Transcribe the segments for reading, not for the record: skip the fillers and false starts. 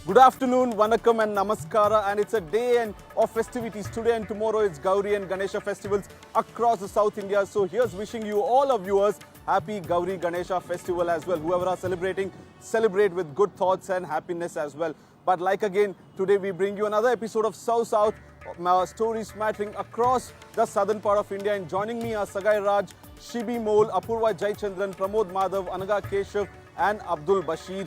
Good afternoon, Vanakkam and Namaskara, and it's a day of festivities. Today and tomorrow it's Gauri and Ganesha festivals across the South India. So here's wishing you, all our viewers, happy Gauri Ganesha festival as well. Whoever are celebrating, celebrate with good thoughts and happiness as well. But like again, today we bring you another episode of South stories mattering across the southern part of India. And joining me are Sagai Raj, Shibi Mol, Apurva Jaychandran, Pramod Madhav, Anaga Keshav and Abdul Bashir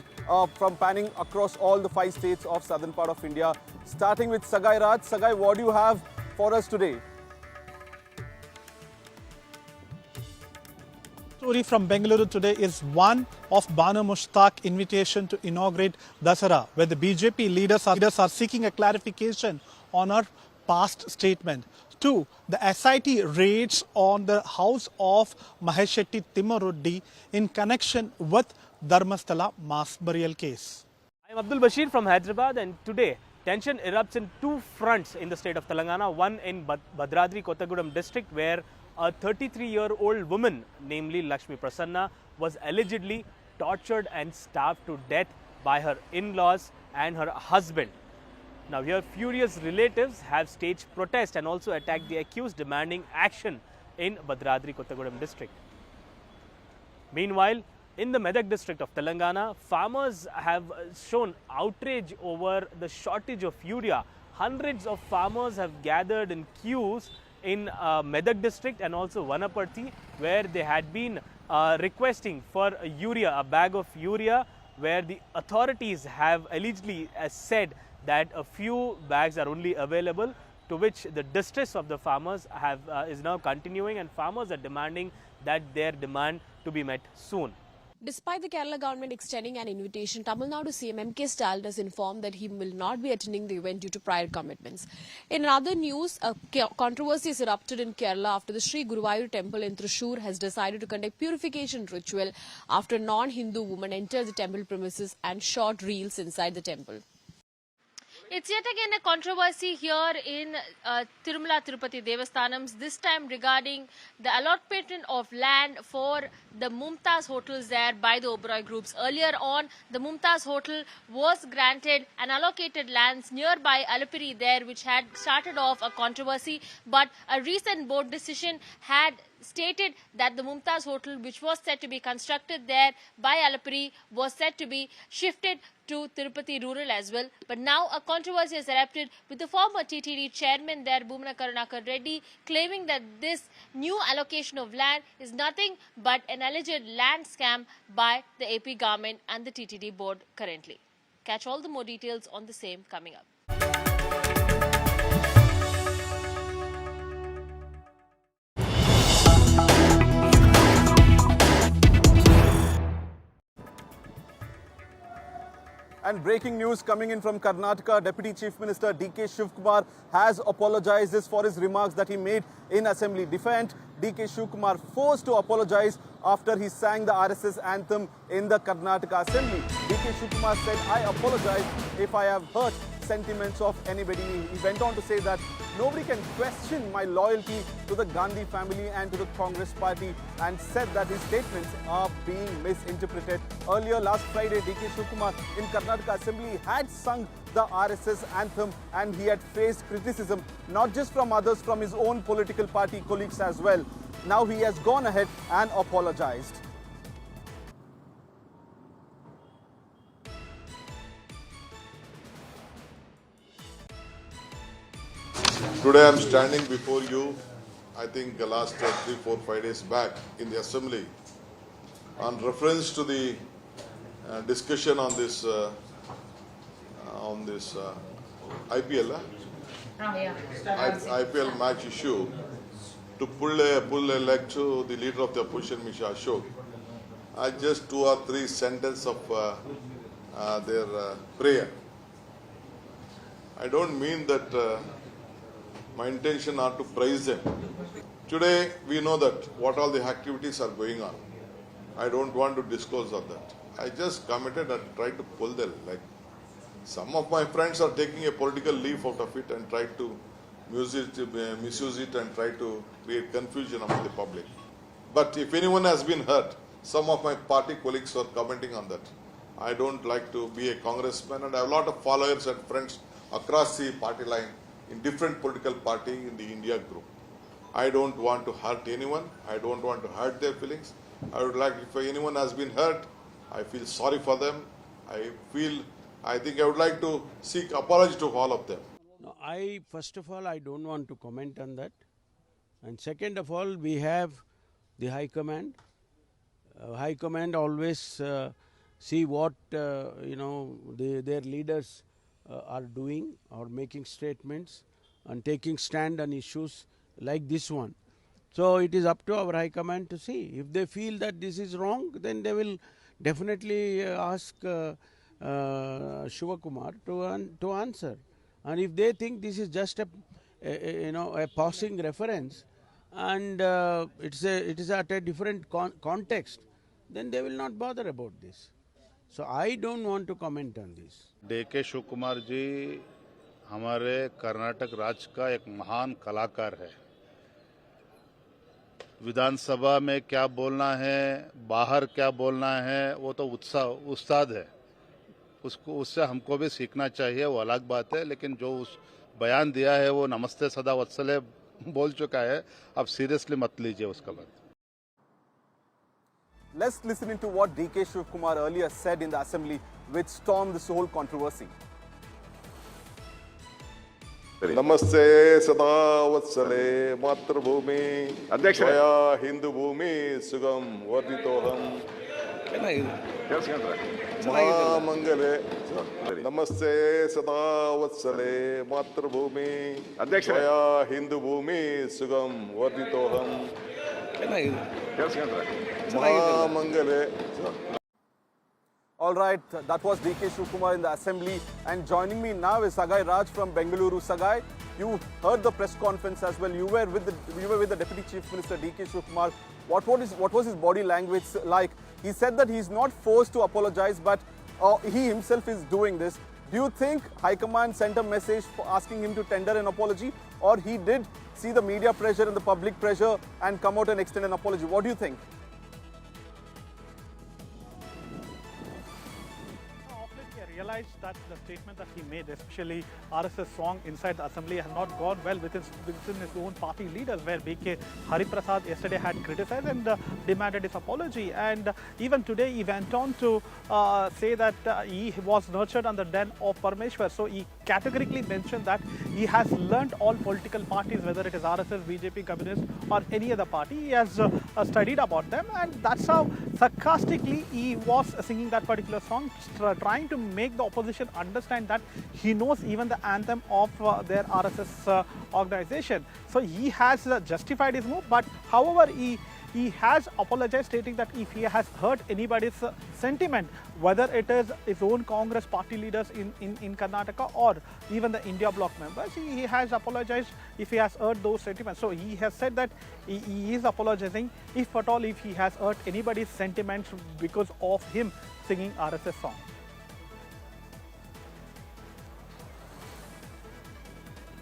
from panning across all the 5 states of southern part of India. Starting with Sagai Raj. Sagai, what do you have for us today? Story from Bengaluru today is one of Bhanu Mushtaq invitation to inaugurate Dasara, where the BJP leaders are seeking a clarification on her past statement. 2. The SIT raids on the house of Mahesh Shetty Timmaruddi in connection with Dharmasthala mass burial case. I am Abdul Bashir from Hyderabad, and today tension erupts in 2 fronts in the state of Telangana. One in Bhadradri Kottagudem district, where a 33-year-old woman, namely Lakshmi Prasanna, was allegedly tortured and starved to death by her in-laws and her husband. Now here furious relatives have staged protest and also attacked the accused, demanding action in Bhadradri Kottagudem district. Meanwhile, in the Medak district of Telangana, farmers have shown outrage over the shortage of urea. Hundreds of farmers have gathered in queues in Medak district and also Vanaparthi, where they had been requesting for a bag of urea, where the authorities have allegedly said that a few bags are only available, to which the distress of the farmers is now continuing, and farmers are demanding that their demand to be met soon. Despite the Kerala government extending an invitation, Tamil Nadu CM MK Stalin has informed that he will not be attending the event due to prior commitments. In other news, a controversy has erupted in Kerala after the Sri Guruvayur temple in Thrissur has decided to conduct purification ritual after a non-Hindu woman entered the temple premises and shot reels inside the temple. It's yet again a controversy here in Tirumala Tirupati Devasthanams, this time regarding the allotment of land for the Mumtaz hotels there by the Oberoi groups. Earlier on, the Mumtaz hotel was granted and allocated lands nearby Alapiri there, which had started off a controversy, but a recent board decision had stated that the Mumtaz hotel, which was said to be constructed there by Alapiri, was said to be shifted to Tirupati rural as well. But now a controversy has erupted with the former TTD chairman there, Bhumana Karunakar Reddy, claiming that this new allocation of land is nothing but an alleged land scam by the AP government and the TTD board currently. Catch all the more details on the same coming up. And breaking news coming in from Karnataka, Deputy Chief Minister DK Shivkumar has apologized for his remarks that he made in Assembly. Defiant, DK Shivkumar forced to apologize after he sang the RSS anthem in the Karnataka Assembly. DK Shivkumar said, "I apologize if I have hurt sentiments of anybody." He went on to say that nobody can question my loyalty to the Gandhi family and to the Congress party, and said that his statements are being misinterpreted. Earlier last Friday, DK Shivkumar in Karnataka Assembly had sung the RSS anthem, and he had faced criticism not just from others, from his own political party colleagues as well. Now he has gone ahead and apologized. Today I am standing before you, I think the last 3, 4, 5 days back in the Assembly, on reference to the discussion on this IPL, IPL match issue, to pull a leg to the leader of the opposition, Mr. Ashok. I just 2 or 3 sentences of their prayer. I don't mean that my intention are to praise them. Today we know that what all the activities are going on. I don't want to disclose of that. I just committed and tried to pull their leg. Some of my friends are taking a political leaf out of it and try to misuse it and try to create confusion among the public. But if anyone has been hurt, some of my party colleagues are commenting on that. I don't like to be a congressman, and I have a lot of followers and friends across the party line in different political party in the India group. I don't want to hurt anyone. I don't want to hurt their feelings. I would like, if anyone has been hurt, I feel sorry for them. I think I would like to seek apology to all of them. No, first of all, I don't want to comment on that. And second of all, we have the High Command. High Command always see what their leaders are doing or making statements and taking stand on issues like this one. So it is up to our High Command to see. If they feel that this is wrong, then they will definitely ask Shivkumar to answer. And if they think this is just a passing reference and it is at a different context, then they will not bother about this. So I don't want to comment on this. DK Shivkumar जी हमारे कर्नाटक राज्य का एक महान कलाकार है। विधानसभा में क्या बोलना है, बाहर क्या बोलना है, वो तो उस्ताद है। उससे हमको भी सीखना चाहिए, वो अलग बात है। लेकिन जो उस बयान दिया है वो नमस्ते सदा वत्सले बोल चुका है, अब सीरियसली मत लीजिए उसका बात। Let's listen into what DK Shivkumar earlier said in the assembly, which stormed this whole controversy. नमस्ते सदा वत्सले मातृभूमि जया हिंदू भूमि सुगम वर्धितोहम महामंगले नमस्ते सदा वत्सले मातृभूमि जया हिंदू भूमि सुगम वर्धितोहम महामंगले. All right, that was DK Shivkumar in the assembly, and joining me now is Sagai Raj from Bengaluru. Sagai, you heard the press conference as well. You were with the Deputy Chief Minister DK Shivkumar. What was his body language like? He said that he's not forced to apologize, but he himself is doing this. Do you think High Command sent a message for asking him to tender an apology, or he did see the media pressure and the public pressure and come out and extend an apology? What do you think? I realized that the statement that he made, especially RSS song inside the assembly, has not gone well within his own party leaders, where BK Hariprasad yesterday had criticized and demanded his apology. And even today he went on to say that he was nurtured on the den of Parmeshwar. So he categorically mentioned that he has learnt all political parties, whether it is RSS, BJP, Communist or any other party. He has studied about them, and that's how sarcastically he was singing that particular song, trying to make the opposition understand that he knows even the anthem of their RSS organization. So he has justified his move, but however he has apologized, stating that if he has hurt anybody's sentiment, whether it is his own Congress party leaders in Karnataka or even the India bloc members, he has apologized if he has hurt those sentiments. So he has said that he is apologizing if at all if he has hurt anybody's sentiments because of him singing RSS song.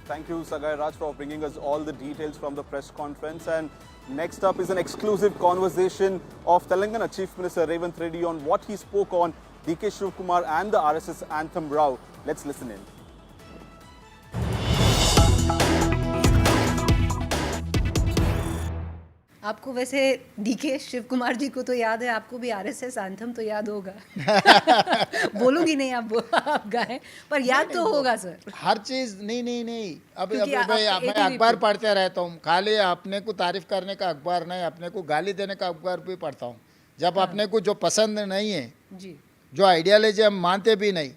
Thank you, Sagai Raj, for bringing us all the details from the press conference. And next up is an exclusive conversation of Telangana Chief Minister Revanth Reddy on what he spoke on DK Shivkumar and the RSS anthem row. Let's listen in. आपको वैसे DK Shivkumar जी को तो याद है, आपको भी RSS anthem तो याद होगा. बोलूंगी नहीं आप गाएं, पर याद तो होगा सर. हर चीज नहीं. अब मैं अखबार पढ़ते रहता हूँ. खाली अपने को तारीफ करने का अखबार नहीं, अपने को गाली देने का अखबार भी पढ़ता हूँ. जब अपने को जो पसंद नहीं है, जो आइडियालॉजी हम मानते भी नहीं,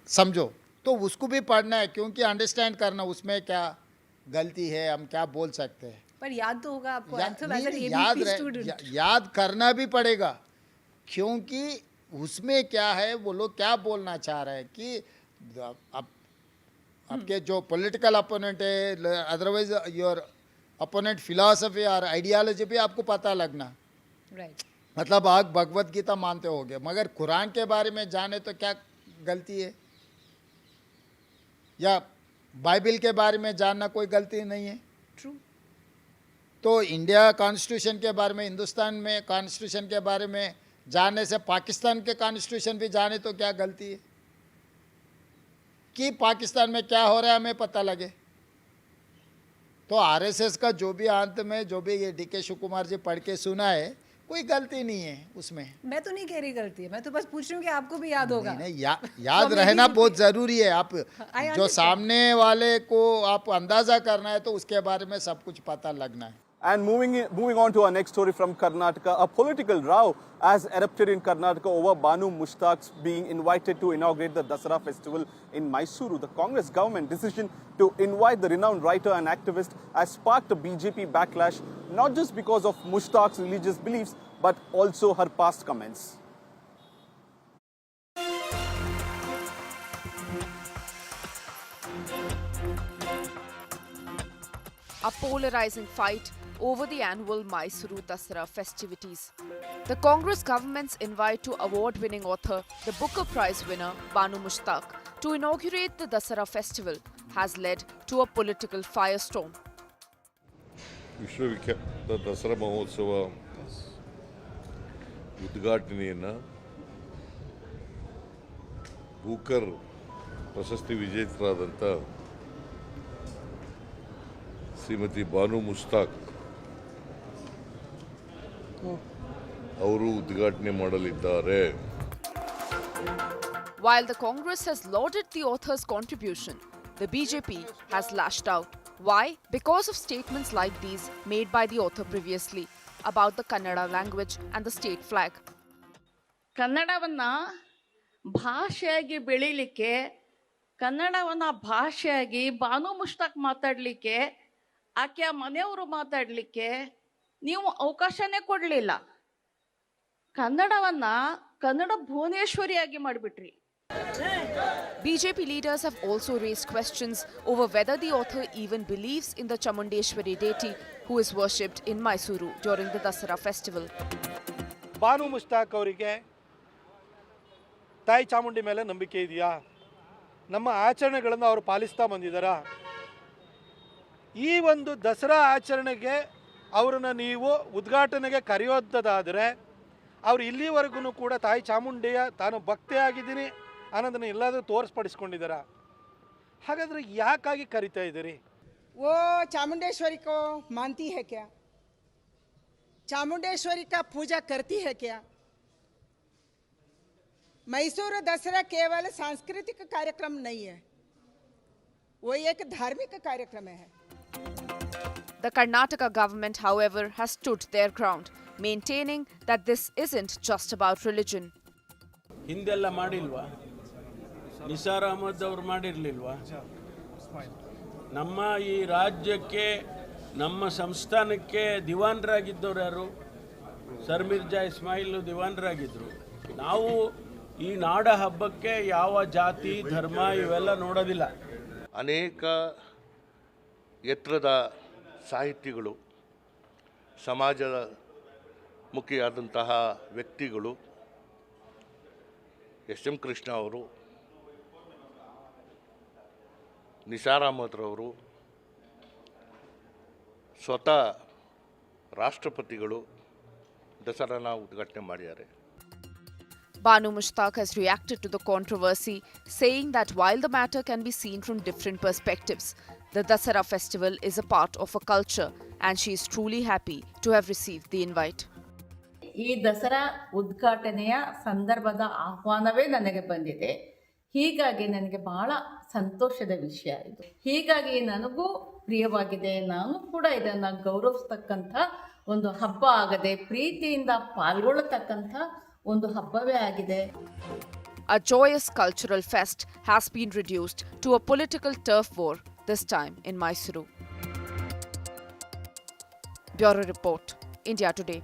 समझो, तो उसको भी पढ़ना है, क्योंकि अंडरस्टैंड करना उसमें क्या गलती है, हम क्या बोल सकते हैं. पर याद तो होगा आपको. याद करना भी पड़ेगा, क्योंकि उसमें क्या है, वो लोग क्या बोलना चाह रहे हैं कि आपके जो पॉलिटिकल अपोनेंट है, अदरवाइज योर अपोनेंट फिलॉसफी और आइडियालॉजी भी आपको पता लगना. राइट. मतलब आप भगवत गीता मानते होगे, मगर कुरान के बारे में जाने तो क्या गलती है, या बाइबल के बारे में जानना कोई गलती नहीं है. ट्रू. तो इंडिया कॉन्स्टिट्यूशन के बारे में, हिंदुस्तान में कॉन्स्टिट्यूशन के बारे में जाने से पाकिस्तान के कॉन्स्टिट्यूशन भी जाने तो क्या गलती है कि पाकिस्तान में क्या हो रहा है हमें पता लगे। तो आरएसएस का जो भी अंत में जो भी ये डीके शिवकुमार जी पढ़ के सुना है, कोई गलती नहीं है उसमें। मैं तो नहीं कह रही गलती है, मैं तो बस पूछ रही हूँ कि आपको भी याद होगा। नहीं, याद रहना बहुत ज़रूरी है। आप जो सामने वाले को आप अंदाज़ा करना है तो उसके बारे में सब कुछ पता लगना है। And moving on to our next story from Karnataka, a political row has erupted in Karnataka over Bhanu Mushtaq being invited to inaugurate the Dasara festival in Mysuru. The Congress government decision to invite the renowned writer and activist has sparked a BJP backlash, not just because of Mushtaq's religious beliefs, but also her past comments. A polarizing fight over the annual Mysuru Dasara festivities. The Congress government's invite to award-winning author, the Booker Prize winner Bhanu Mushtaq, to inaugurate the Dasara festival has led to a political firestorm. ವಿಶ್ವವಿಖ್ಯಾತ ದಸರಾ ಮಹೋತ್ಸವ ಉದ್ಘಾಟನೆಯನ್ನು Booker ಪ್ರಶಸ್ತಿ ವಿಜೇತರಾದಂಥ ಶ್ರೀಮತಿ ಬಾನು ಮುಷ್ತಾಕ್ ಅವರು ಉದ್ಘಾಟನೆ ಮಾಡಲಿದ್ದಾರೆ. While the Congress has lauded the author's contribution, the BJP has lashed out. Why? Because of statements like these made by the author previously about the Kannada language and the state flag. ಕನ್ನಡವನ್ನ ಭಾಷೆಯಾಗಿ ಬೆಳೀಲಿಕ್ಕೆ, ಕನ್ನಡವನ್ನ ಭಾಷೆಯಾಗಿ ಬಾನು ಮುಷ್ತಾಕ್ ಮಾತಾಡಲಿಕ್ಕೆ, ಆಕೆಯ ಮನೆಯವರು ಮಾತಾಡಲಿಕ್ಕೆ ನೀವು ಅವಕಾಶನೇ ಕೊಡಲಿಲ್ಲ. ಕನ್ನಡವನ್ನ Kannada ಭುವನೇಶ್ವರಿಯಾಗಿ ಮಾಡಿಬಿಟ್ರಿ. BJP leaders have also raised questions over whether the author even believes in the Chamundeshwari deity who is worshipped in Mysuru during the Dasara festival. Banu Mushtaq ಅವರಿಗೆ ತಾಯಿ ಚಾಮುಂಡಿ ಮೇಲೆ ನಂಬಿಕೆ ಇದೆಯಾ? ನಮ್ಮ ಆಚರಣೆಗಳನ್ನು ಅವರು ಪಾಲಿಸ್ತಾ ಬಂದಿದ್ದಾರಾ? ಈ ಒಂದು ದಸರಾ ಆಚರಣೆಗೆ ಅವರನ್ನು ನೀವು ಉದ್ಘಾಟನೆಗೆ ಕರೆಯೋದಾದರೆ ಅವರು ಇಲ್ಲಿವರೆಗೂ ಕೂಡ ತಾಯಿ ಚಾಮುಂಡಿಯ ತಾನು ಭಕ್ತೆಯಾಗಿದ್ದೀನಿ ಅನ್ನೋದನ್ನು ಎಲ್ಲಾದರೂ ತೋರಿಸ್ಪಡಿಸ್ಕೊಂಡಿದ್ದಾರಾ? ಹಾಗಾದರೆ ಯಾಕಾಗಿ ಕರಿತಾ ಇದ್ದೀರಿ? वो चामुंडेश्वरी को मानती है क्या? चामुंडेश्वरी का पूजा करती है क्या? मैसूर दसरा केवल सांस्कृतिक कार्यक्रम नहीं है, वो एक धार्मिक कार्यक्रम है. The Karnataka government, however, has stood their ground, maintaining that this isn't just about religion. ಹಿಂದೆಲ್ಲ ಮಾಡಿಲ್ವಾ? ನಿಸಾರ್ ಅಹಮದ್ ಅವರು ಮಾಡಿರಲಿಲ್ವಾ? ನಮ್ಮ ಈ ರಾಜ್ಯಕ್ಕೆ, ನಮ್ಮ ಸಂಸ್ಥಾನಕ್ಕೆ ದಿವಾನರಾಗಿದ್ದವರು ಯಾರು? ಸರ್ ಮಿರ್ಜಾ ಇಸ್ಮಾಯಿಲ್ ದಿವಾನರಾಗಿದ್ದರು. ನಾವು ಈ ನಾಡ ಹಬ್ಬಕ್ಕೆ ಯಾವ ಜಾತಿ ಧರ್ಮ ಇವೆಲ್ಲ ನೋಡೋದಿಲ್ಲ. ಅನೇಕ ಎತ್ತರದ ಸಾಹಿತಿಗಳು, ಸಮಾಜದ ಮುಖಿಯಾದಂತಹ ವ್ಯಕ್ತಿಗಳು, ಎಸ್ ಎಂ ಕೃಷ್ಣ ಅವರು, ನಿಸಾರ್ ಅಹಮದ್ರವರು, ಸ್ವತಃ ರಾಷ್ಟ್ರಪತಿಗಳು ದಸರಾನ ಉದ್ಘಾಟನೆ ಮಾಡಿದ್ದಾರೆ. Bhanu Mushtaq has reacted to the controversy, saying that while the matter can be seen from different perspectives, the Dasara festival is a part of a culture and she is truly happy to have received the invite. ಈ ದಸರಾ ಉದ್ಘಾಟನೆಯ ಸಂದರ್ಭದ ಆಹ್ವಾನವೇ ನನಗೆ ಬಂದಿದೆ. ಹೀಗಾಗಿ ನನಗೆ ಬಹಳ ಸಂತೋಷದ ವಿಷಯ ಇದು. ಹೀಗಾಗಿ ನನಗೂ ಪ್ರಿಯವಾಗಿದೆ. ನಾನು ಕೂಡ ಇದನ್ನು ಗೌರವಿಸ್ತಕ್ಕಂಥ ಒಂದು ಹಬ್ಬ ಆಗದೆ, ಪ್ರೀತಿಯಿಂದ ಪಾಲ್ಗೊಳ್ಳತಕ್ಕಂಥ ಒಂದು ಹಬ್ಬವೇ ಆಗಿದೆ. A joyous cultural fest has been reduced to a political turf war, this time in Mysuru. Bureau Report, India Today.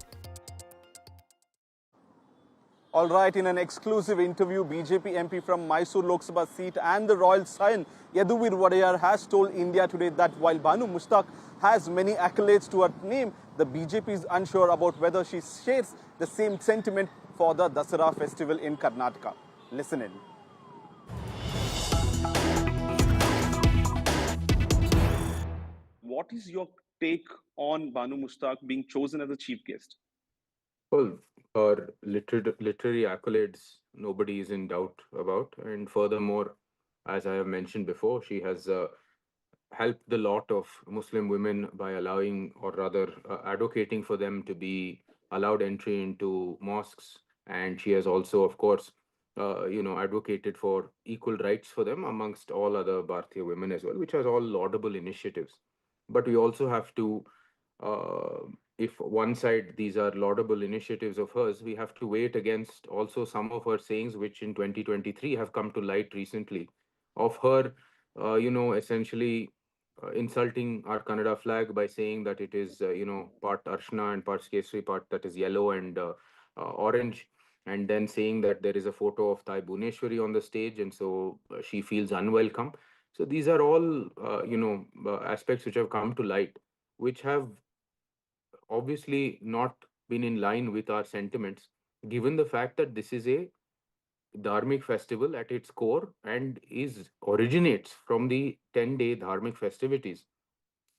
All right, in an exclusive interview, BJP MP from Mysuru Lok Sabha seat and the royal scion Yaduvir Wadayar has told India Today that while Bhanu Mushtaq has many accolades to her name, the BJP is unsure about whether she shares the same sentiment for the Dasara festival in Karnataka. Listen in. What is your take on Bhanu Mushtaq being chosen as a chief guest? Well, her literary accolades, nobody is in doubt about. And furthermore, as I have mentioned before, she has helped the lot of Muslim women by allowing, or rather advocating for them to be allowed entry into mosques. And she has also, of course, advocated for equal rights for them amongst all other Bharatiya women as well, which are all laudable initiatives. But we also have to, if one side these are laudable initiatives of hers, we have to weigh it against also some of her sayings, which in 2023 have come to light recently, of her, essentially insulting our Kannada flag by saying that it is, part Arshna and part Kesari, part that is yellow and orange, and then saying that there is a photo of Thai Bhuneshwari on the stage, and so she feels unwelcome. So these are all, aspects which have come to light, which have obviously not been in line with our sentiments, given the fact that this is a Dharmic festival at its core and originates from the 10-day Dharmic festivities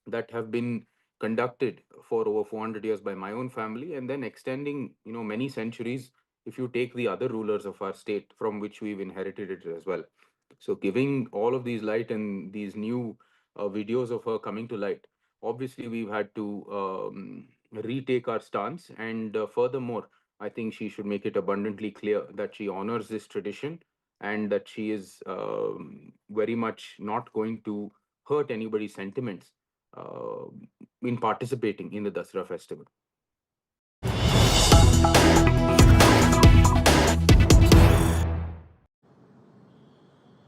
that have been conducted for over 400 years by my own family, and then extending, many centuries if you take the other rulers of our state from which we've inherited it as well. So giving all of these light and these new videos of her coming to light, obviously we've had to retake our stance. And furthermore, I think she should make it abundantly clear that she honors this tradition and that she is very much not going to hurt anybody's sentiments in participating in the Dasara festival.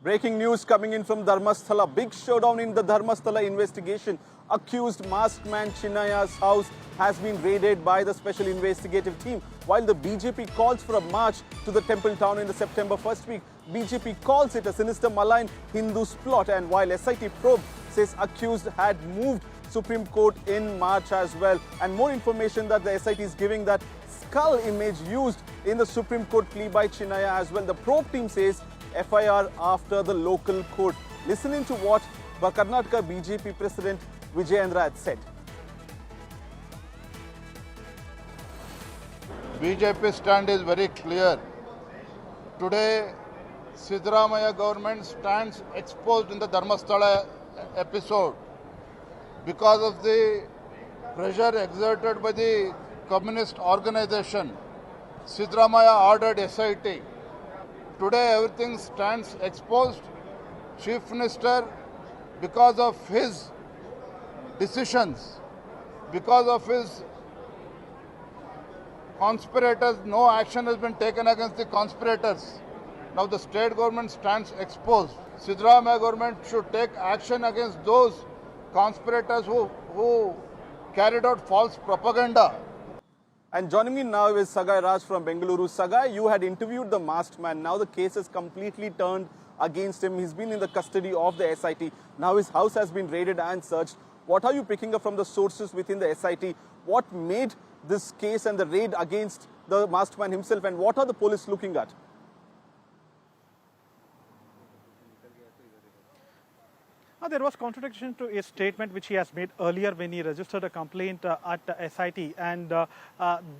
Breaking news coming in from Dharmasthala. Big showdown in the Dharmasthala investigation. Accused masked man Chinnaya's house has been raided by the special investigative team. While the BJP calls for a march to the temple town in the September 1st week, BJP calls it a sinister malign Hindu's plot. And while SIT probe says accused had moved Supreme Court in March as well. And more information that the SIT is giving, that skull image used in the Supreme Court plea by Chinnaya as well. The probe team says FIR after the local court. Listening to what Karnataka BJP President Vijayendra had said. BJP stand is very clear. Today, Siddaramaiah government stands exposed in the Dharmasthala episode because of the pressure exerted by the communist organization. Siddaramaiah ordered SIT. Today everything stands exposed. Chief Minister, because of his decisions, because of his conspirators, no action has been taken against the conspirators. Now the state government stands exposed. Siddaramaiah government should take action against those conspirators who carried out false propaganda. And joining me now is Sagai Raj from Bengaluru. Sagai, you had interviewed the masked man. Now the case is completely turned against him. He's been in the custody of the SIT. Now his house has been raided and searched. What are you picking up from the sources within the SIT? What made this case and the raid against the masked man himself, and what are the police looking at? There was contradiction to a statement which he has made earlier when he registered a complaint at SIT, and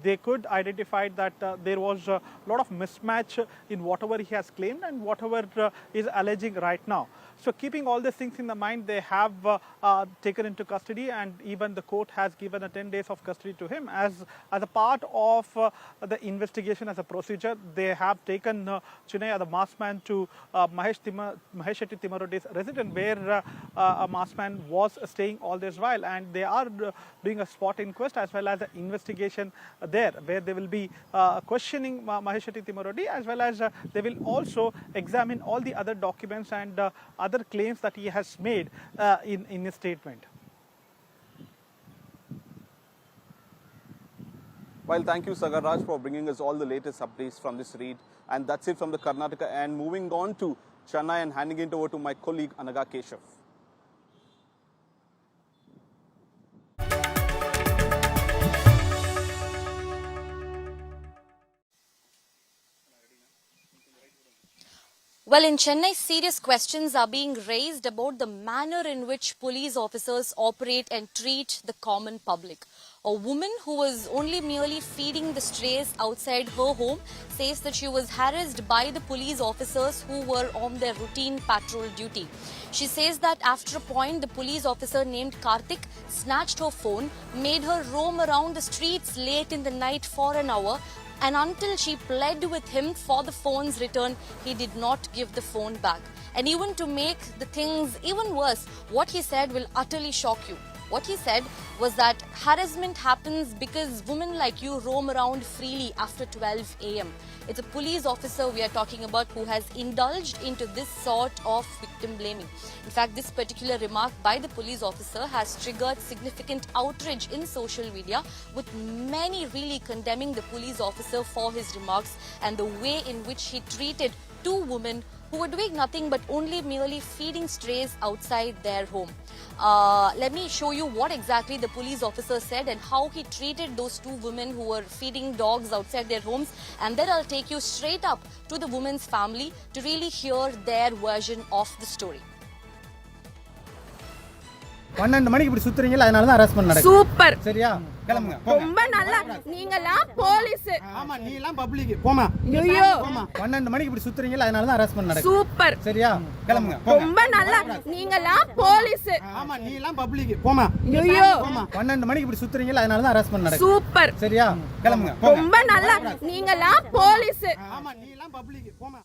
they could identify that there was a lot of mismatch in whatever he has claimed and whatever is alleging right now. So keeping all these things in the mind, they have taken into custody, and even the court has given a 10 days of custody to him. As a part of the investigation, as a procedure, they have taken Chinnaya, the masked man, to Mahesh Shetty Timarodi's residence, where a masked man was staying all this while, and they are doing a spot inquest as well as an investigation there, where they will be questioning Mahesh Shetty Timarodi, as well as they will also examine all the other documents and other claims that he has made in his statement. Well, thank you, Sagarraj, for bringing us all the latest updates from this raid. And that's it from the Karnataka. And moving on to Chennai and handing it over to my colleague Anaga Keshav. Well, in Chennai, serious questions are being raised about the manner in which police officers operate and treat the common public. A woman who was only merely feeding the strays outside her home says that she was harassed by the police officers who were on their routine patrol duty. She says that after a point, the police officer named Karthik snatched her phone, made her roam around the streets late in the night for an hour, and until she pled with him for the phone's return, he did not give the phone back. And even to make the things even worse, what he said will utterly shock you. What he said was that harassment happens because women like you roam around freely after 12 a.m. It's a police officer we are talking about who has indulged into this sort of victim blaming. In fact, this particular remark by the police officer has triggered significant outrage in social media, with many really condemning the police officer for his remarks and the way in which he treated two women who were doing nothing but only merely feeding strays outside their home. Let me show you what exactly the police officer said and how he treated those two women who were feeding dogs outside their homes, and then I'll take you straight up to the woman's family to really hear their version of the story. 12 மணிக்கு இப்படி சுத்துறீங்கல, அதனால தான் arrest பண்ண. Super. சரியா? கிளம்புங்க. ரொம்ப நல்லா. நீங்கலாம் போலீஸ். ஆமா, நீ எல்லாம் பப்ளிக். போமா. ஐயோ. 12 மணிக்கு இப்படி சுத்துறீங்கல, அதனால தான் அரெஸ்ட் பண்ண. சூப்பர். சரியா? கிளம்புங்க. ரொம்ப நல்லா. நீங்கலாம் போலீஸ். ஆமா, நீ எல்லாம் பப்ளிக். போமா. ஐயோ. 12 மணிக்கு இப்படி சுத்துறீங்கல, அதனால தான் அரெஸ்ட் பண்ண. சூப்பர். சரியா? கிளம்புங்க. ரொம்ப நல்லா. நீங்கலாம் போலீஸ். ஆமா, நீ எல்லாம் பப்ளிக். போமா.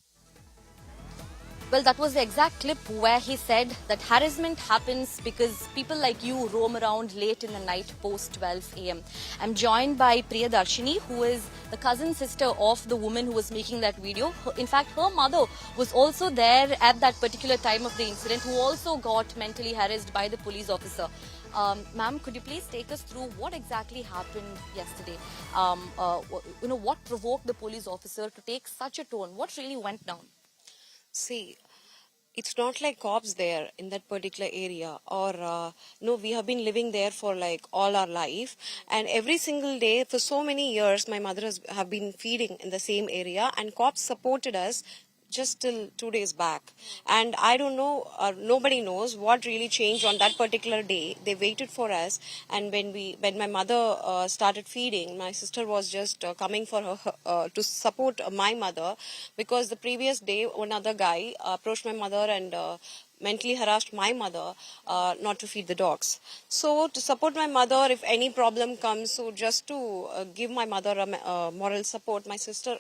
Well, that was the exact clip where he said that harassment happens because people like you roam around late in the night post 12 a.m. I'm joined by Priyadarshini, who is the cousin sister of the woman who was making that video. In fact, her mother was also there at that particular time of the incident, who also got mentally harassed by the police officer. Ma'am, could you please take us through what exactly happened yesterday? What provoked the police officer to take such a tone? What really went down? See, it's not like cops there in that particular area, or no, we have been living there for like all our life, and every single day for so many years my mother have been feeding in the same area, and cops supported us just till 2 days back. And I don't know, nobody knows what really changed on that particular day. They waited for us, and when my mother started feeding, my sister was just coming for her to support my mother, because the previous day another guy approached my mother and mentally harassed my mother not to feed the dogs. So to support my mother if any problem comes, so just to give my mother a moral support, my sister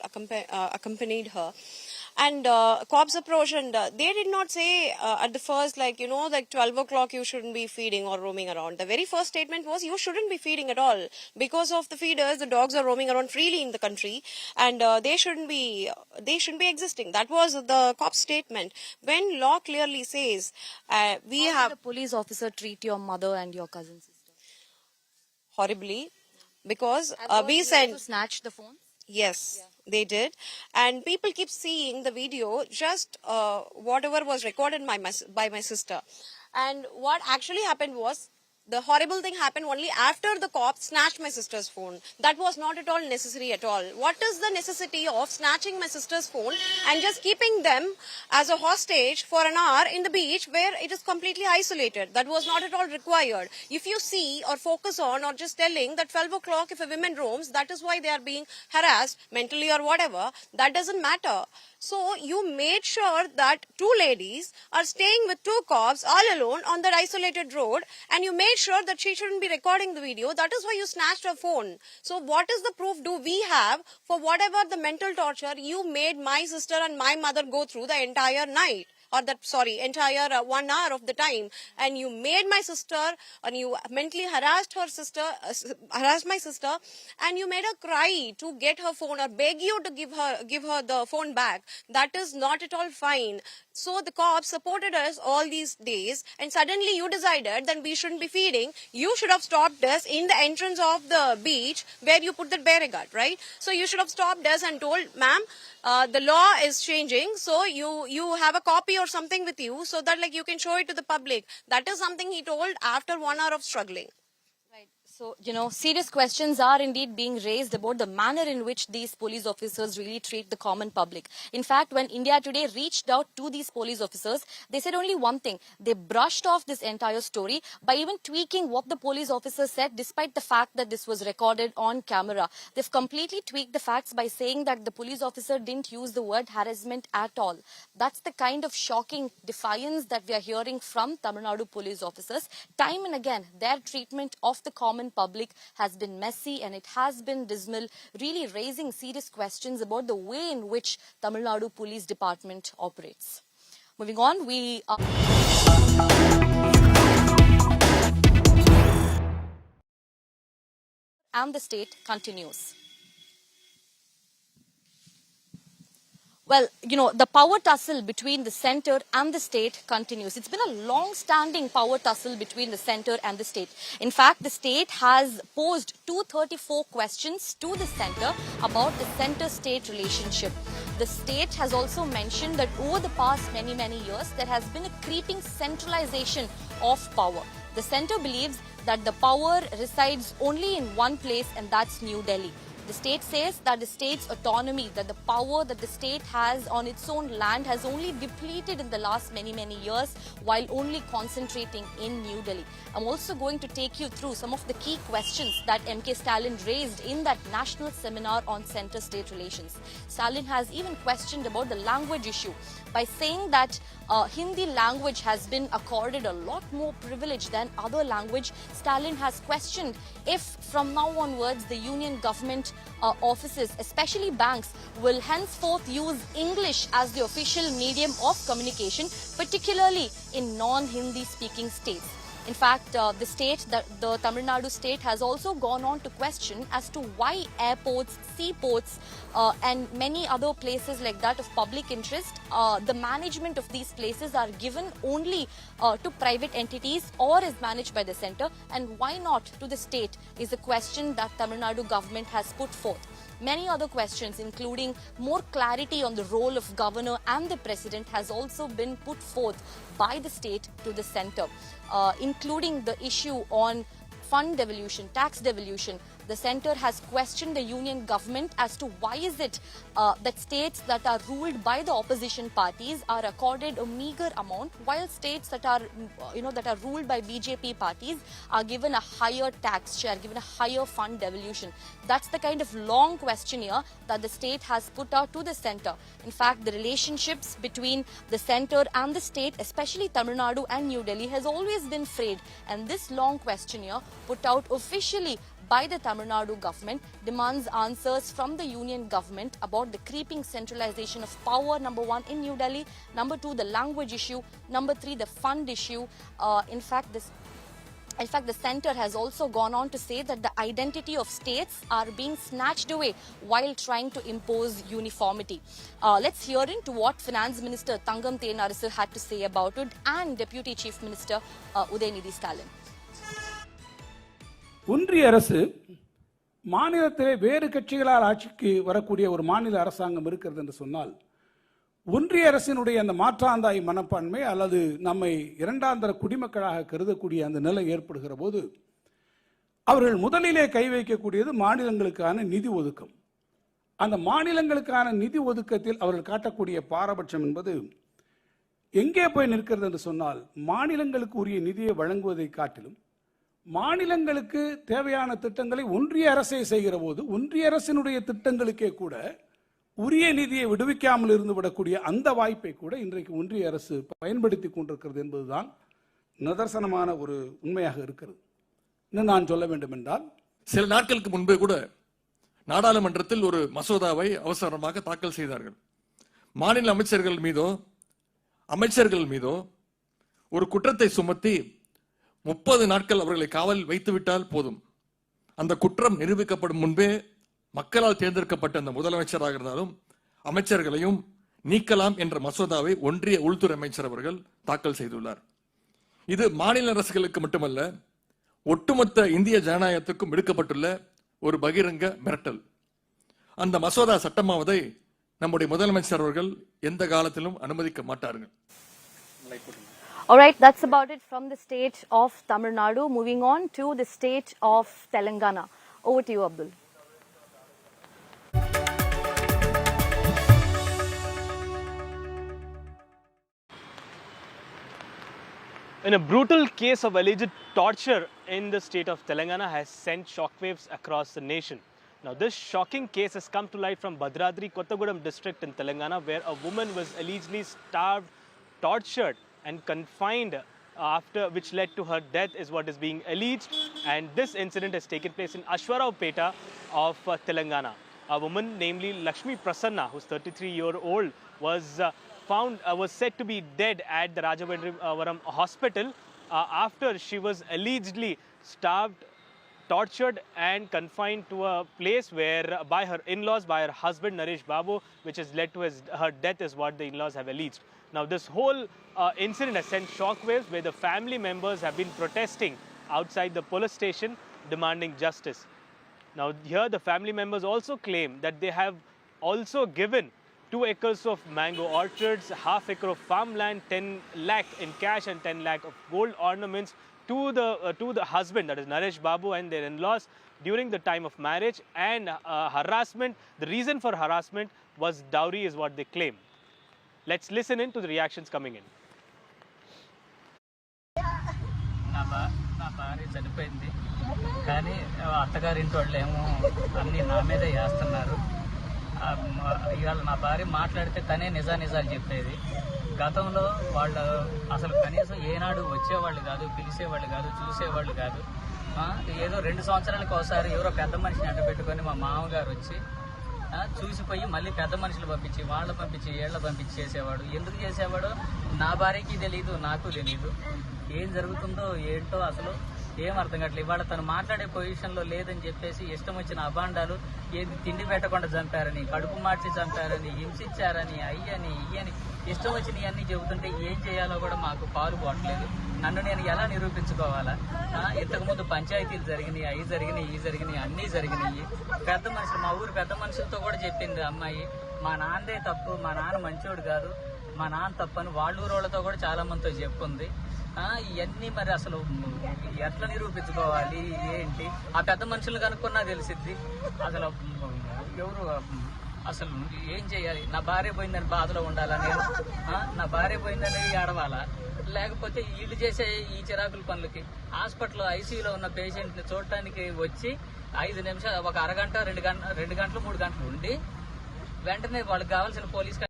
accompanied her. And cops approached, and they did not say at the first, like 12 o'clock you shouldn't be feeding or roaming around. The very first statement was you shouldn't be feeding at all. Because of the feeders, the dogs are roaming around freely in the country, and they shouldn't be existing. That was the cop's statement. When law clearly says How did the police officer treat your mother and your cousin sister? Horribly, because we sent to snatch the phone. Yes, they did. And people keep seeing the video, just whatever was recorded by my sister. And what actually happened was, the horrible thing happened only after the cops snatched my sister's phone. That was not at all necessary at all. What is the necessity of snatching my sister's phone and just keeping them as a hostage for an hour in the beach where it is completely isolated? That was not at all required. If you see or focus on or just telling that 12 o'clock if a woman roams, that is why they are being harassed mentally or whatever, that doesn't matter. So you made sure that two ladies are staying with two cops all alone on that isolated road, and you made sure that she shouldn't be recording the video. That is why you snatched her phone. So what is the proof do we have for whatever the mental torture you made my sister and my mother go through the entire night? Or entire 1 hour of the time, and you made my sister, and you mentally harassed my sister, and you made her cry to get her phone or beg you to give her the phone back. That is not at all fine. So the cops supported us all these days, and suddenly you decided that we shouldn't be feeding. You should have stopped us in the entrance of the beach where you put that barricade, right? So you should have stopped us and told, ma'am, the law is changing, so you have a copy or something with you, so that you can show it to the public. That is something he told after 1 hour of struggling. Right. So, serious questions are indeed being raised about the manner in which these police officers really treat the common public. In fact, when India Today reached out to these police officers, they said only one thing. They brushed off this entire story by even tweaking what the police officers said, despite the fact that this was recorded on camera. They've completely tweaked the facts by saying that the police officer didn't use the word harassment at all. That's the kind of shocking defiance that we are hearing from Tamil Nadu police officers. Time and again, their treatment of the common public has been messy and it has been dismal, really raising serious questions about the way in which Tamil Nadu Police Department operates. Moving on, and the state continues. Well, the power tussle between the centre and the state continues. It's been a long-standing power tussle between the centre and the state. In fact, the state has posed 234 questions to the centre about the centre-state relationship. The state has also mentioned that over the past many years, there has been a creeping centralization of power. The centre believes that the power resides only in one place, and that's New Delhi. The state says that the state's autonomy, that the power that the state has on its own land has only depleted in the last many years, while only concentrating in New Delhi. I'm also going to take you through some of the key questions that MK Stalin raised in that national seminar on center-state relations. Stalin has even questioned about the language issue by saying that Hindi language has been accorded a lot more privilege than other language. Stalin has questioned if from now onwards the union government offices, especially banks, will henceforth use English as the official medium of communication, particularly in non-Hindi speaking states. In fact, the Tamil Nadu state has also gone on to question as to why airports, seaports and many other places like that of public interest, the management of these places are given only to private entities or is managed by the centre, and why not to the state is a question that Tamil Nadu government has put forth. Many other questions, including more clarity on the role of governor and the president, has also been put forth by the state to the centre, including the issue on fund devolution, tax devolution. The centre has questioned the union government as to why is it that states that are ruled by the opposition parties are accorded a meager amount, while states that are ruled by BJP parties are given a higher tax share, given a higher fund devolution. That's the kind of long question here that the state has put out to the centre. In fact, the relationships between the centre and the state, especially Tamil Nadu and New Delhi, has always been frayed, and this long question here put out officially by the Tamil Nadu government demands answers from the union government about the creeping centralization of power, number one, in New Delhi, number two, the language issue, number three, the fund issue. In fact, the centre has also gone on to say that the identity of states are being snatched away while trying to impose uniformity. Let's hear into what Finance Minister Thangam Thennarasu had to say about it, and Deputy Chief Minister Udayanidhi Stalin. ஒன்றிய அரசு மாநிலத்திலே வேறு கட்சிகளால் ஆட்சிக்கு வரக்கூடிய ஒரு மாநில அரசாங்கம் இருக்கிறது என்று சொன்னால், ஒன்றிய அரசினுடைய அந்த மாற்றாந்தாய் மனப்பான்மை அல்லது நம்மை இரண்டாந்தர குடிமக்களாக கருதக்கூடிய அந்த நிலை ஏற்படுகிற போது அவர்கள் முதலிலே கை வைக்கக்கூடியது மாநிலங்களுக்கான நிதி ஒதுக்கம். அந்த மாநிலங்களுக்கான நிதி ஒதுக்கத்தில் அவர்கள் காட்டக்கூடிய பாரபட்சம் என்பது எங்கே போய் நிற்கிறது என்று சொன்னால், மாநிலங்களுக்கு உரிய நிதியை வழங்குவதை காட்டிலும் மாநிலங்களுக்கு தேவையான திட்டங்களை ஒன்றிய அரசே செய்கிற போது ஒன்றிய அரசினுடைய திட்டங்களுக்கே கூட உரிய நிதியை விடுவிக்காமல் இருந்து விடக்கூடிய அந்த வாய்ப்பை கூட இன்றைக்கு ஒன்றிய அரசு பயன்படுத்தி கொண்டிருக்கிறது என்பதுதான் நிதர்சனமான ஒரு உண்மையாக இருக்கிறது. இன்னும் நான் சொல்ல வேண்டும் என்றால், சில நாட்களுக்கு முன்பே கூட நாடாளுமன்றத்தில் ஒரு மசோதாவை அவசரமாக தாக்கல் செய்தார்கள். மாநில அமைச்சர்கள் மீதோ ஒரு குற்றத்தை சுமத்தி 30 நாட்கள் அவர்களை காவல் வைத்துவிட்டால் போதும். அந்த குற்றம் நிரூபிக்கப்படும் முன்பே மக்களால் தேர்ந்தெடுக்கப்பட்ட அந்த முதலமைச்சராக இருந்தாலும் அமைச்சர்களையும் நீக்கலாம் என்ற மசோதாவை ஒன்றிய உள்துறை அமைச்சர் அவர்கள் தாக்கல் செய்துள்ளார். இது மாநில அரசுகளுக்கு மட்டுமல்ல, ஒட்டுமொத்த இந்திய ஜனநாயகத்துக்கும் விடுக்கப்பட்டுள்ள ஒரு பகிரங்க மிரட்டல். அந்த மசோதா சட்டமாவதை நம்முடைய முதலமைச்சர் அவர்கள் எந்த காலத்திலும் அனுமதிக்க மாட்டார்கள். Alright, that's about it from the state of Tamil Nadu. Moving on to the state of Telangana. Over to you, Abdul. In a brutal case of alleged torture in the state of Telangana has sent shockwaves across the nation. Now, this shocking case has come to light from Bhadradri Kottagudem district in Telangana, where a woman was allegedly starved, tortured and confined which led to her death is what is being alleged. And this incident has taken place in Ashwaraupeta of Telangana. A woman, namely Lakshmi Prasanna, who's 33-year-old, was said to be dead at the Rajavandrivaram hospital after she was allegedly starved, tortured and confined to a place where by her in-laws, by her husband Naresh Babu, which has led to her death is what the in-laws have alleged. Now, this whole incident has sent shockwaves where the family members have been protesting outside the police station demanding justice. Now, here the family members also claim that they have also given 2 acres of mango orchards, half acre of farmland, 10 lakh in cash and 10 lakh of gold ornaments to the husband, that is Naresh Babu, and their in-laws during the time of marriage, and harassment. The reason for harassment was dowry is what they claim. Let's listen in to the reactions coming in. నా భార్య చనిపోయింది, కానీ అత్తగారింటి వాళ్ళు ఏమో అన్నీ నా మీదే వేస్తున్నారు. ఇవాళ నా భార్య మాట్లాడితే తనే నిజాలు చెప్పేది. గతంలో వాళ్ళు అసలు కనీసం ఏనాడు వచ్చేవాళ్ళు కాదు, పిలిచేవాళ్ళు కాదు, చూసేవాళ్ళు కాదు. ఏదో 2 సంవత్సరాలకు ఒకసారి ఎవరో పెద్ద మనిషిని అంట పెట్టుకొని మా మామగారు వచ్చి చూసిపోయి మళ్ళీ పెద్ద మనుషులు పంపించి వాళ్ళ పంపించి ఏళ్ళ పంపించి చేసేవాడు. ఎందుకు చేసేవాడో నా భార్యకి తెలియదు, నాకు తెలియదు. ఏం జరుగుతుందో ఏంటో అసలు ఏం అర్థం కావట్లేదు. ఇవాళ తను మాట్లాడే పొజిషన్లో లేదని చెప్పేసి ఇష్టం వచ్చిన అభాండాలు, ఏది తిండి పెట్టకుండా చంపారని, కడుపు మార్చి చంపారని, హింసించారని, అయ్యని ఇయ్యని ఇష్టం వచ్చినవి అన్నీ చెబుతుంటే ఏం చేయాలో కూడా మాకు పాలు పోవట్లేదు. నన్ను నేను ఎలా నిరూపించుకోవాలా? ఇంతకుముందు పంచాయతీలు జరిగినాయి, అవి జరిగినాయి, ఈ జరిగినాయి, అన్నీ జరిగినాయి. పెద్ద మనుషులు, మా ఊరు పెద్ద మనుషులతో కూడా చెప్పింది అమ్మాయి, మా నాన్నదే తప్పు, మా నాన్న మంచోడు కాదు, మా నాన్న తప్పని వాళ్ళ ఊరోళ్ళతో కూడా చాలా మందితో చెప్పుంది. ఇవన్నీ మరి అసలు ఎట్లా నిరూపించుకోవాలి ఏంటి? ఆ పెద్ద మనుషులు కనుక్కున్నా తెలిసిద్ది. అసలు ఎవరు అసలు ఏం చేయాలి? నా భార్య పోయిందని బాధలో ఉండాలా నేను? నా భార్య పోయిందని ఏడవాలా? లేకపోతే వీళ్ళు చేసే ఈ చిరాకుల పనులకి హాస్పిటల్ ఐసీయూలో ఉన్న పేషెంట్ని చూడటానికి వచ్చి 5 నిమిషాలు, ఒక అరగంట, 2 గంటలు 3 గంటలు ఉండి వెంటనే వాళ్ళకి కావాల్సిన police.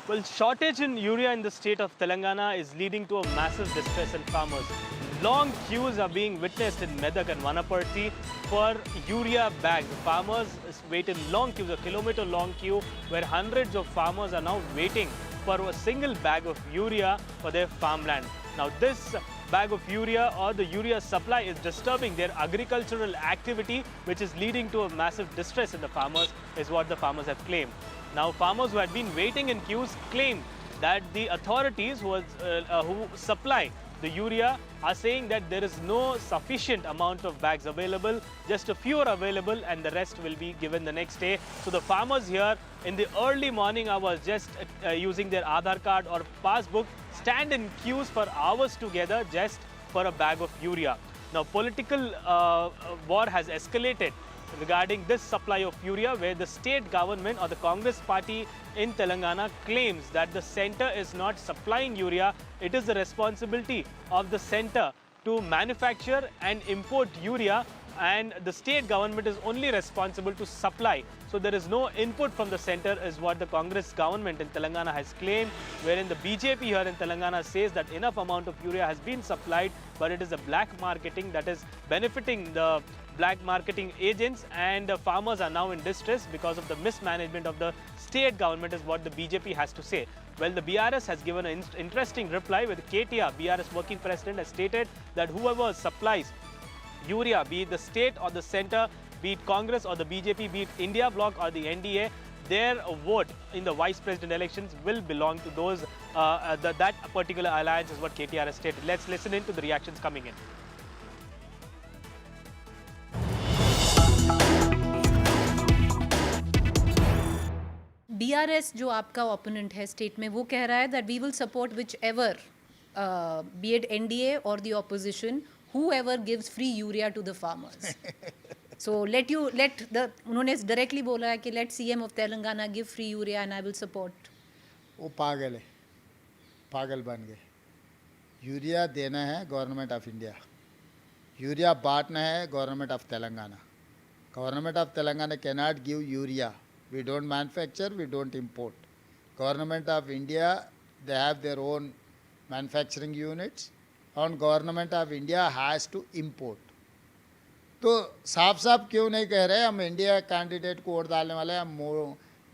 Well, shortage in urea in the state of Telangana is leading to a massive distress in farmers. Long queues are being witnessed in Medak and Vanaparthi for urea bags. The farmers wait in long queues, a kilometer-long queue, where hundreds of farmers are now waiting for a single bag of urea for their farmland. Now, this bag of urea or the urea supply is disturbing their agricultural activity, which is leading to a massive distress in the farmers, is what the farmers have claimed. Now, farmers who had been waiting in queues claim that the authorities who supply the urea are saying that there is no sufficient amount of bags available, just a few are available and the rest will be given the next day. So the farmers here in the early morning hours, just using their Aadhaar card or passbook, stand in queues for hours together just for a bag of urea. Now, political war has escalated regarding this supply of urea, where the state government or the Congress party in Telangana claims that the center is not supplying urea. It is the responsibility of the center to manufacture and import urea, and the state government is only responsible to supply. So there is no input from the center, is what the Congress government in Telangana has claimed, wherein the BJP here in Telangana says that enough amount of urea has been supplied, but it is a black marketing that is benefiting the black marketing agents, and farmers are now in distress because of the mismanagement of the state government, is what the BJP has to say. Well, the BRS has given an interesting reply, with KTR, BRS working president, has stated that whoever supplies urea, be it the state or the center, be it Congress or the BJP, be it India Bloc or the NDA, their vote in the vice president elections will belong to those that particular alliance, is what KTR has stated. Let's listen in to the reactions coming in. BRS जो आपका opponent है state में, वो कह रहा है that we will support whichever, be it NDA or the opposition, whoever gives free urea to the farmers. So उन्होंने directly बोला है कि let CM of Telangana give free urea and I will support. वो पागल है, पागल बन गए. यूरिया देना है गवर्नमेंट ऑफ इंडिया, यूरिया बांटना है government of Telangana. Government of Telangana cannot give urea. We don't manufacture, we don't import. Government of India, they have their own manufacturing units, and government of India has to import. तो साफ साफ क्यों नहीं कह रहे हम इंडिया कैंडिडेट को vote डालने वाले, हम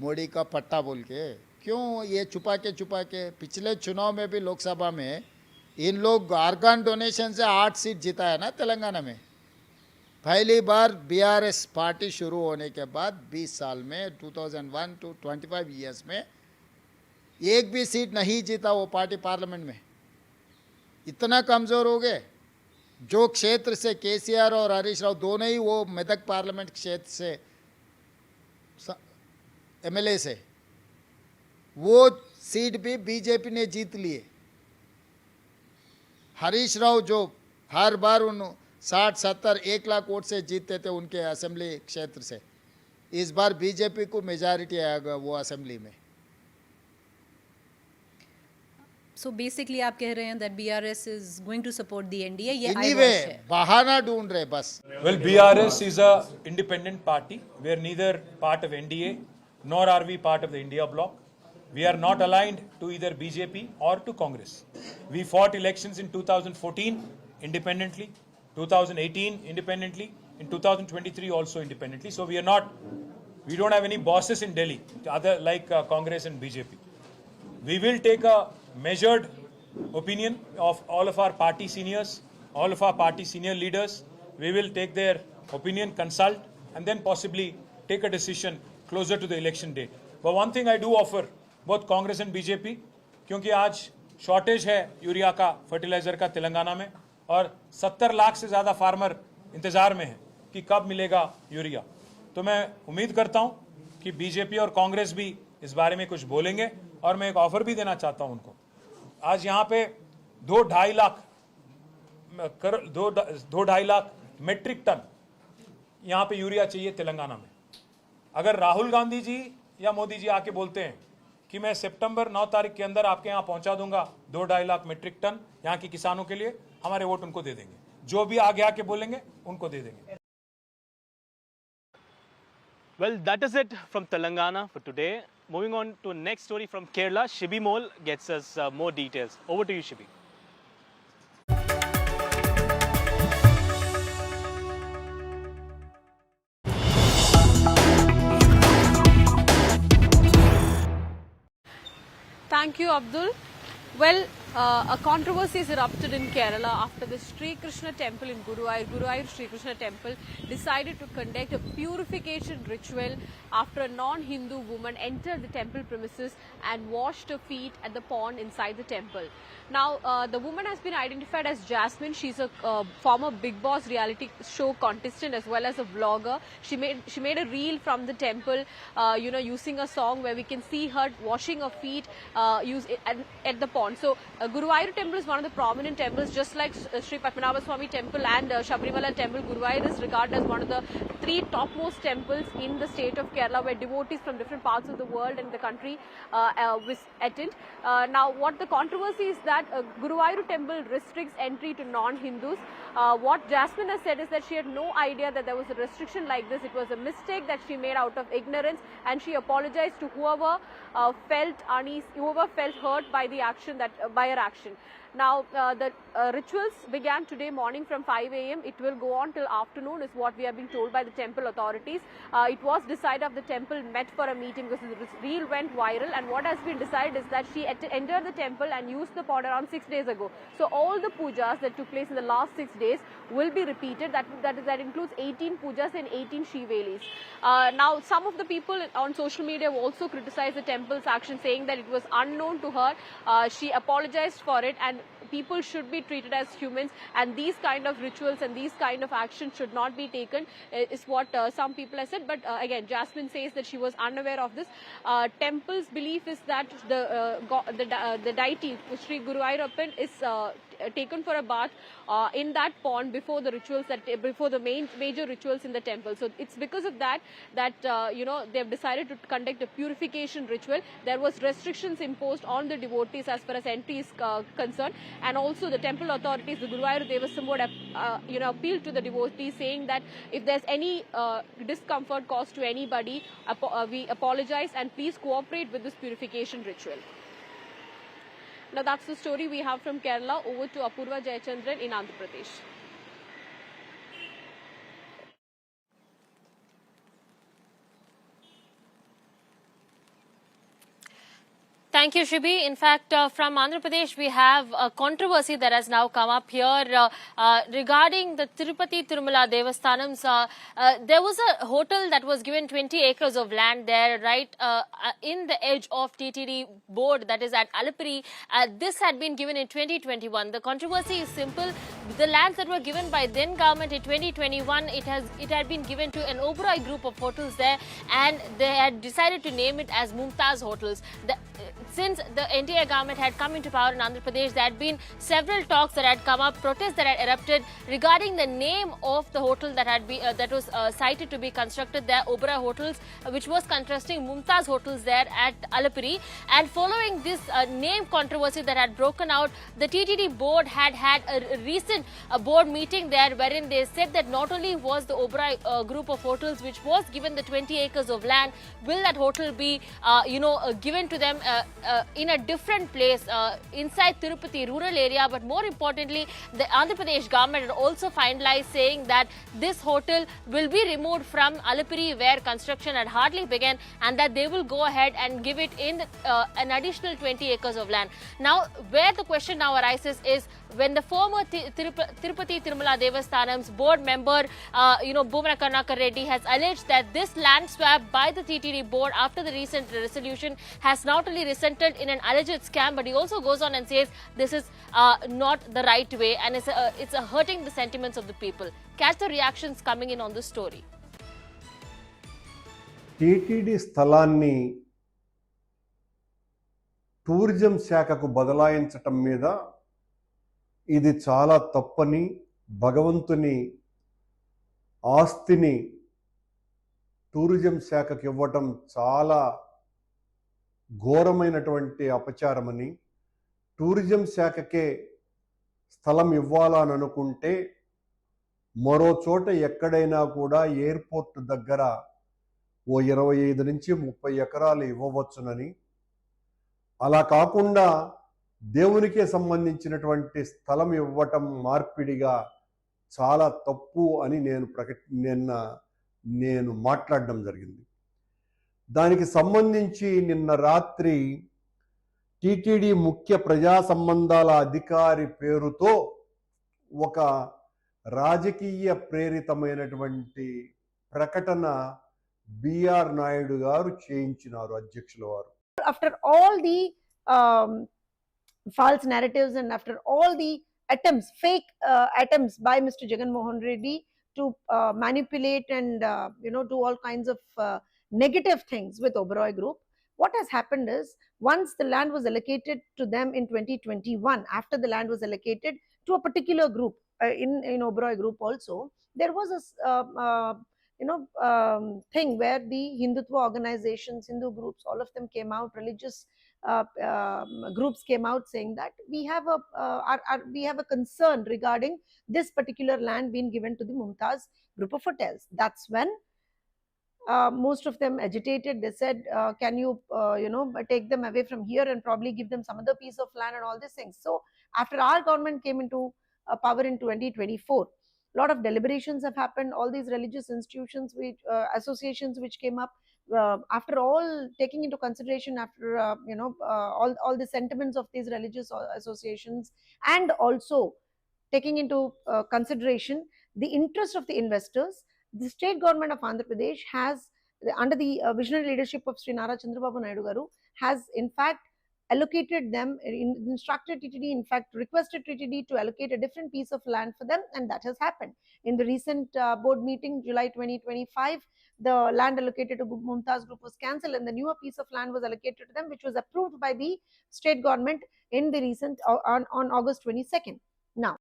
मोदी का पट्टा बोल के? क्यों ये छुपा के? पिछले चुनाव में भी लोकसभा में इन लोग ऑर्गन डोनेशन से 8 सीट जीता है ना तेलंगाना में. पहली बार BRS पार्टी शुरू होने के बाद 20 साल में 2001 to 25 ईयर्स में एक भी सीट नहीं जीता वो पार्टी पार्लियामेंट में. इतना कमज़ोर हो गए. जो क्षेत्र से KCR और हरीश राव दोनों ही वो मेदक पार्लियामेंट क्षेत्र से MLA से, वो सीट भी बीजेपी ने जीत लिए. हरीश राव जो हर बार उन 60-70-1 लाख वोट से जीतते थे उनके असेंबली क्षेत्र से, इस बार बीजेपी को मेजॉरिटी आएगा वो असेंबली में. So basically आप कह रहे हैं that BRS is going to support the NDA. ये anyway, बहाना ढूंढ रहे बस. Well, BRS is a independent party. We are neither part of NDA nor are we part of the India bloc. We are not aligned to either BJP or to Congress. We fought elections in 2014 independently, 2018 independently, in 2023 also independently. So we don't have any bosses in Delhi, other like Congress and BJP. We will take a measured opinion of all of our party seniors, all of our party senior leaders. We will take their opinion, consult, and then possibly take a decision closer to the election date. But one thing I do offer both Congress and BJP, क्योंकि आज shortage है urea का, fertiliser का तेलंगाना में, और 70 लाख से ज़्यादा farmer इंतज़ार में हैं कि कब मिलेगा यूरिया. तो मैं उम्मीद करता हूं कि बीजेपी और कांग्रेस भी इस बारे में कुछ बोलेंगे, और मैं एक ऑफर भी देना चाहता हूं उनको. आज यहाँ पे 2-2.5 लाख मेट्रिक टन यहाँ पे यूरिया चाहिए तेलंगाना में. अगर राहुल गांधी जी या मोदी जी आके बोलते हैं कि मैं सितंबर 9 तारीख के अंदर आपके यहाँ पहुंचा दूंगा 2-2.5 लाख मेट्रिक टन यहाँ के किसानों के लिए, हमारे वोट उनको दे देंगे. जो भी आगे आके बोलेंगे उनको दे देंगे. Well, that is it from Telangana for today. Moving on to next story from Kerala, Shibi Mol gets us more details. Over to you, Shibi. Thank you, Abdul. Well, a controversy has erupted in Kerala after the Sri Krishna temple in Guruvayur Sri Krishna temple decided to conduct a purification ritual after a non-Hindu woman entered the temple premises and washed her feet at the pond inside the temple. Now, the woman has been identified as Jasmine. She's a former Big Boss reality show contestant as well as a vlogger. She made a reel from the temple, using a song where we can see her washing her feet at the pond. So, Guruvayur temple is one of the prominent temples, just like Sri Padmanabha Swami temple and Shabarimala temple. Guruvayur is regarded as one of the 3 topmost temples in the state of Kerala, where devotees from different parts of the world and the country attend. Now, what the controversy is that Guruvayur temple restricts entry to non-Hindus. What Jasmine has said is that she had no idea that there was a restriction like this. It was a mistake that she made out of ignorance, and she apologized to whoever felt uneasy, whoever felt hurt by the action by her action. Now, the rituals began today morning from 5 a.m. It will go on till afternoon, is what we have been told by the temple authorities. It was decided of the temple met for a meeting because the reel went viral, and what has been decided is that she entered the temple and used the pond around 6 days ago. So all the pujas that took place in the last 6 days will be repeated. That includes 18 pujas and 18 shivelis. Now, some of the people on social media have also criticized the temple's action, saying that it was unknown to her. She apologized for it, and people should be treated as humans, and these kind of rituals and these kind of actions should not be taken, is what some people have said. But again, Jasmine says that she was unaware of this. Temple's belief is that the deity, Sri Guruvayur is taken for a bath in that pond before the rituals, before the major rituals in the temple. So it's because of that they've decided to conduct a purification ritual. There was restrictions imposed on the devotees as far as entry is concerned, and also the temple authorities, the Guruvayur Devastam Board, appealed to the devotees, saying that if there's any discomfort caused to anybody, we apologize and please cooperate with this purification ritual. Now that's the story we have from Kerala. Over to Apurva Jayachandran in Andhra Pradesh. Thank you, Shibi. In fact, from Andhra Pradesh, we have a controversy that has now come up here regarding the Tirupati Tirumala Devasthanams. There was a hotel that was given 20 acres of land there, right in the edge of TTD board, that is at Alapuri. This had been given in 2021. The controversy is simple. The lands that were given by then government in 2021, it had been given to an Oberoi group of hotels there, and they had decided to name it as Mumtaz Hotels. Since the NDA government had come into power in Andhra Pradesh, there had been several talks that had come up, protests that had erupted regarding the name of the hotel that was cited to be constructed there, Oberoi Hotels, which was contrasting Mumtaz Hotels there at Alapuri. And following this name controversy that had broken out, the TTD board had a recent board meeting there, wherein they said that not only was the Oberoi group of hotels, which was given the 20 acres of land, will that hotel be given to them in a different place inside Tirupati rural area. But more importantly, the Andhra Pradesh government had also finalized saying that this hotel will be removed from Alapuri, where construction had hardly begun, and that they will go ahead and give it in an additional 20 acres of land. Now, where the question now arises is, when the former Tirupati Tirumala Devasthanam's board member, Bhumra Karnakar Reddy, has alleged that this land swap by the TTD board after the recent resolution has not only resulted in an alleged scam, but he also goes on and says this is not the right way, and it's hurting the sentiments of the people. Catch the reactions coming in on this story. TTD స్థలాన్ని tourism శాఖకు బదలాయించటం మీద ఇది చాలా తప్పని, భగవంతుని ఆస్తిని tourism శాఖకు ఇవ్వటం చాలా ఘోరమైనటువంటి అపచారమని, టూరిజం శాఖకే స్థలం ఇవ్వాలని అనుకుంటే మరో చోట ఎక్కడైనా కూడా ఎయిర్పోర్ట్ దగ్గర ఓ 25 నుంచి 30 ఎకరాలు ఇవ్వవచ్చునని, అలా కాకుండా దేవునికే సంబంధించినటువంటి స్థలం ఇవ్వటం మార్పిడిగా చాలా తప్పు అని నేను మాట్లాడడం జరిగింది. దానికి సంబంధించి నిన్న రాత్రి టిటిడి ముఖ్య ప్రజా సంబంధాల అధికారి పేరుతో ఒక రాజకీయ ప్రేరితమైనటువంటి ప్రకటన బిఆర్ నాయుడు గారు చేయించినారు, అధ్యక్షుల వారు. After all the false narratives and after all the attempts, fake attempts by Mr. Jagan Mohan Reddy to manipulate and do all kinds of negative things with Oberoi Group, what has happened is, once the land was allocated to them in 2021, after the land was allocated to a particular group in Oberoi Group also, there was a thing where the Hindutva organizations, Hindu groups, all of them came out, religious groups came out saying that we have a concern regarding this particular land being given to the Mumtaz group of hotels. That's when most of them agitated. They said, can you take them away from here and probably give them some other piece of land and all these things. So after our government came into power in 2024, a lot of deliberations have happened. All these religious institutions, associations which came up, after all taking into consideration, after all the sentiments of these religious associations, and also taking into consideration the interest of the investors, the state government of Andhra Pradesh has, under the visionary leadership of Sri Nara Chandrababu Naidu Garu, has in fact allocated them, instructed TTD, in fact requested TTD to allocate a different piece of land for them, and that has happened. In the recent board meeting, July 2025, the land allocated to Mumtaz Group was cancelled and the newer piece of land was allocated to them, which was approved by the state government in the recent, on August 22nd. Now,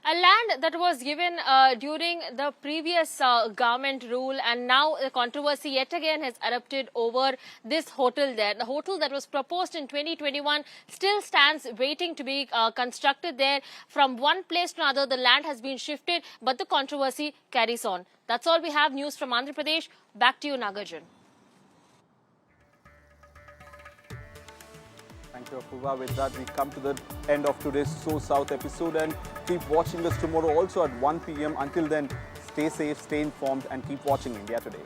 a land that was given during the previous government rule, and now the controversy yet again has erupted over this hotel there. The hotel that was proposed in 2021 still stands waiting to be constructed there. From one place to another, the land has been shifted, but the controversy carries on. That's all we have. News from Andhra Pradesh. Back to you, Nagarjun. Thank you, Apurva. With that, we come to the end of today's So South episode, and keep watching us tomorrow also at 1 p.m. Until then, stay safe, stay informed, and keep watching India Today.